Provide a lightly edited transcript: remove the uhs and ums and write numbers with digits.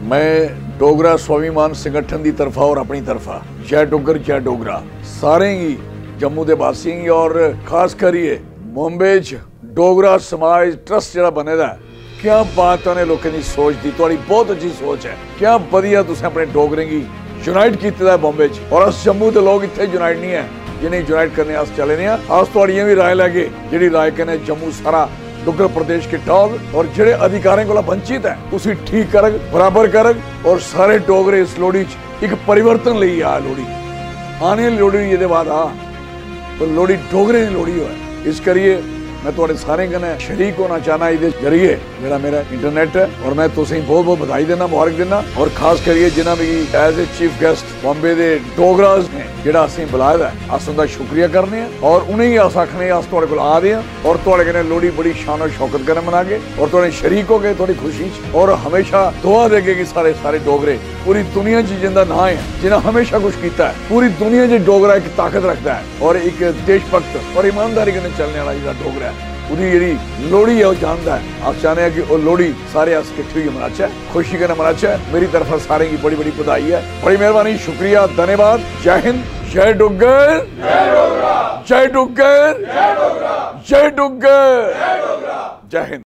मैं डोगरा स्वाभिमान संगठन की तरफा और अपनी तरफा जय डुग्गर जय डोगरा सारे ही जम्मू के वासियों की और खास करिए मुंबई डोगरा समाज ट्रस्ट जो बने दा क्या बात है लोगों की सोच की थोड़ी बहुत अच्छी सोच है। क्या वधिया तुसें अपने डोगरें की यूनाइट किया बॉम्बे और अस जम्मू के लोग इतने यूनाइट नहीं है जिन्हें यूनाइट करने अस चले ने अस थोड़ी भी राय लैगे जी राय कहने जम्मू सारा डुग्गर प्रदेश के टॉप और जेडे अधिकारियों को वंचित है उसी ठीक करग बराबर करग और सारे डोगरे इस लोहड़ी एक परिवर्तन ले आ लोहड़ी आने लोहड़ी ये बाद आ तो लोहड़ी डोगरे की लोहड़ी हो इस करिए मैं थोड़े सारे कन्नै शरीक होना चाहना इस जरिए जो मेरा इंटरनेट है और मैं तुसें बहुत बहुत बधाई देना मुबारक देना और खास करिए जिन्हें भी as a chief guest Bombay के डोगराज ने जो असें बुलाया है अस उनका शुक्रिया करने और उन्हें ही अस आखने अस थोड़े को आ रहे हैं और थोड़े कन्नै लोहड़ी बड़ी शान और शौकत कन्नै मनागे और थोड़े शरीक हो गए थोड़ी खुशी और हमेशा दुआ देगे कि सारे सारे डोगरे पूरी दुनिया जिंदा ना है जिन्हें हमेशा कुछ किया है पूरी दुनिया च डोगरा एक ताकत रखता है और एक देशभक्त और ईमानदारी के चलने वाला जो डोगरा है उदी जी लोहड़ी है जानता है आप चाहते हैं कि वो लोहड़ी सारे अस इकट्ठे हुई मनाचे खुशी कन्नै मनाचे मेरी तरफ सारे की बड़ी बड़ी बधाई है बड़ी मेहरबानी शुक्रिया धन्यवाद जय हिंद जय डुग्गर जय डुग्गर जय डुग्गर जय हिंद।